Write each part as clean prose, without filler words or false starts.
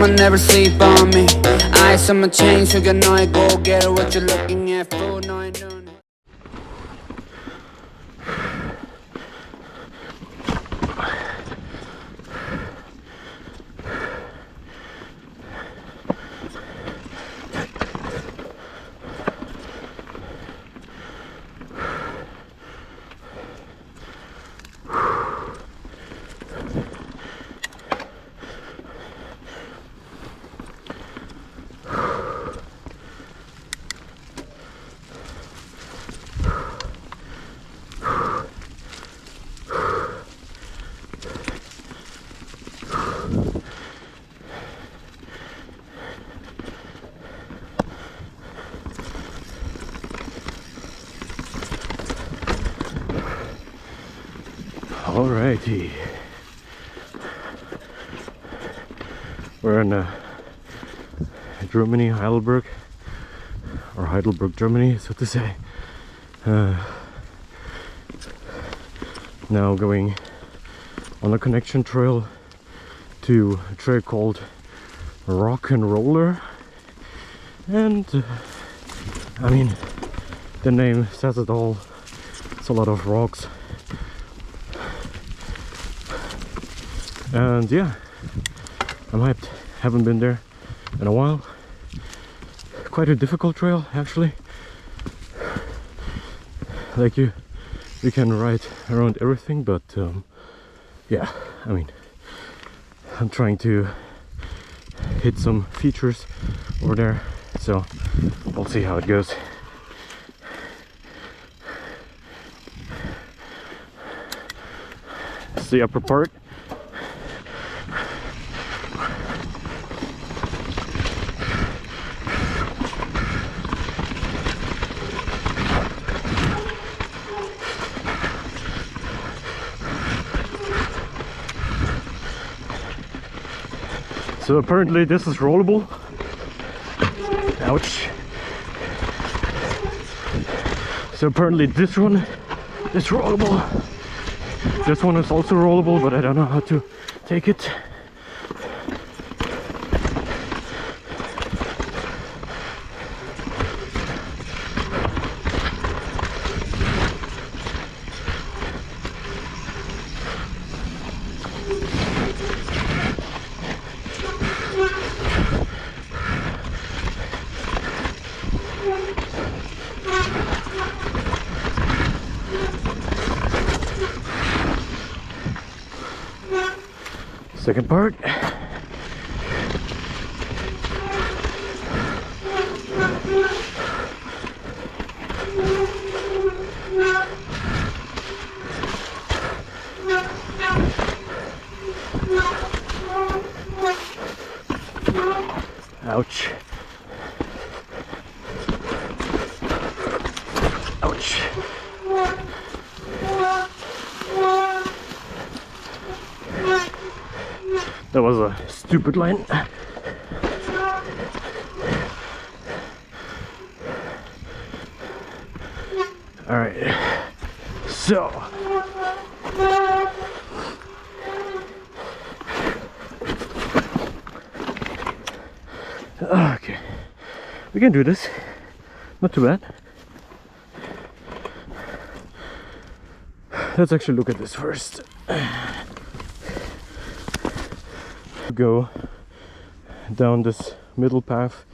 I'ma never sleep on me. Ice on my chain, so you know I go get it. What you looking at, fool? No, I know. Alrighty, we're in Germany, Heidelberg, or Heidelberg, Germany, so to say. Now going on a connection trail to a trail called Rock and Roller, and I mean, the name says it all. It's a lot of rocks. And yeah, I'm hyped. Haven't been there in a while. Quite a difficult trail, actually. Like you can ride around everything, but yeah, I mean, I'm trying to hit some features over there, so we'll see how it goes. It's the upper part. So apparently this is rollable. Ouch. So apparently this one is rollable. This one is also rollable, but I don't know how to take it. Second part. Ouch. Ouch. That was a stupid line. All right, so okay, we can do this. Not too bad. Let's actually look at this first. Go down this middle path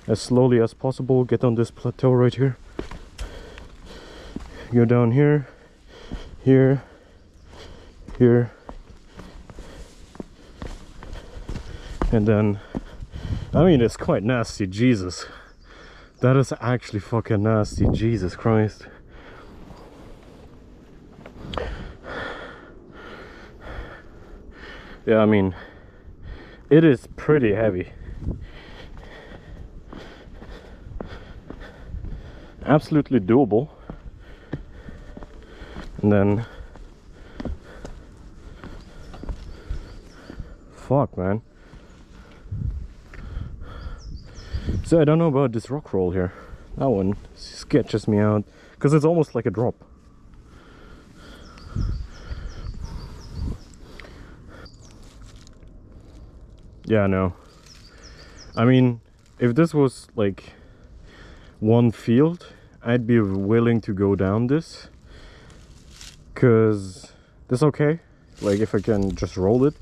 as slowly as possible. Get on this plateau right here. Go down here, here, here, and then, I mean, it's quite nasty. Jesus, that is actually fucking nasty. Jesus Christ. Yeah, I mean, it is pretty heavy. Absolutely doable. And then, fuck, man. So I don't know about this rock roll here. That one sketches me out because it's almost like a drop. Yeah, no. I mean, if this was like one field, I'd be willing to go down this, cause this okay, like if I can just roll it.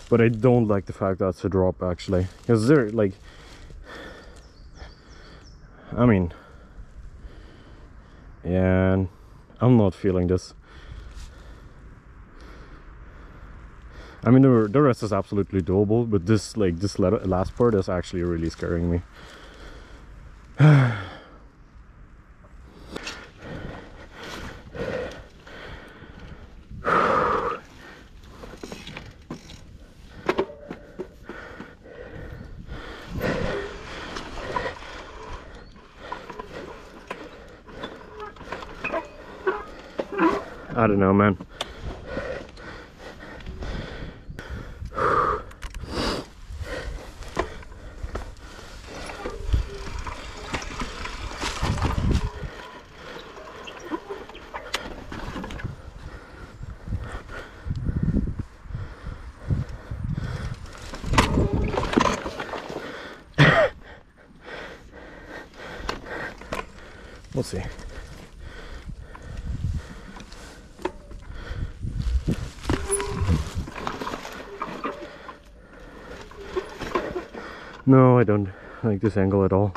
But I don't like the fact that it's a drop actually, because they're like, I mean, yeah, I'm not feeling this. I mean, the rest is absolutely doable, but this last part is actually really scaring me. I don't know, man. We'll see. No, I don't like this angle at all.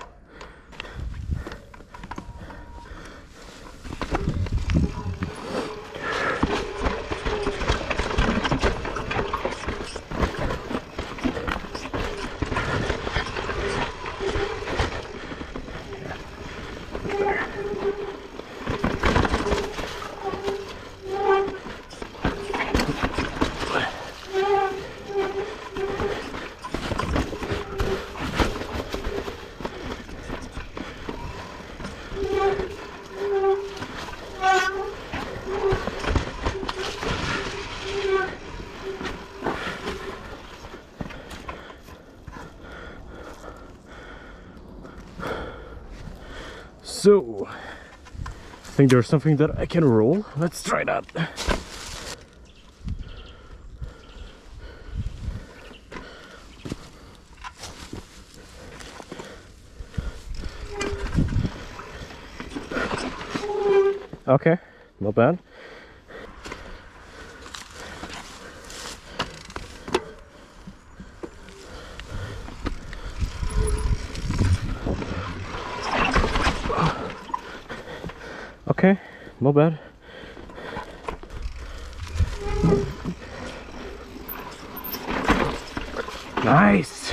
So, I think there's something that I can roll. Let's try that. Okay, not bad. Okay, not bad. Nice!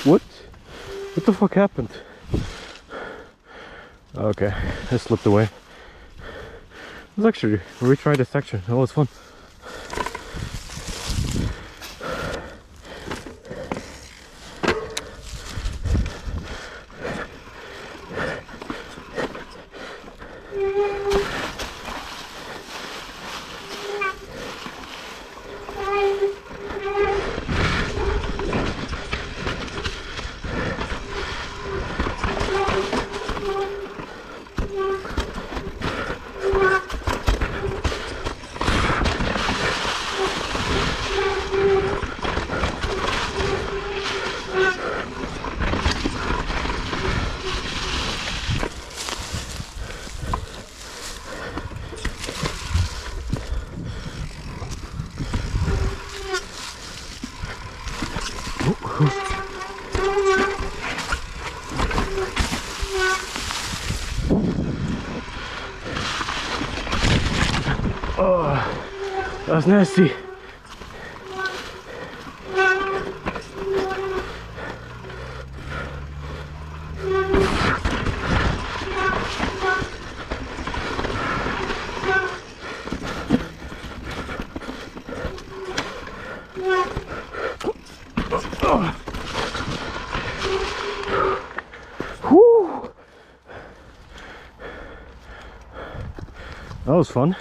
What? What the fuck happened? Okay, I slipped away. Let's actually retry this section. That was fun. Oh, that's nasty. Whew. That was fun.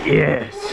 Yes.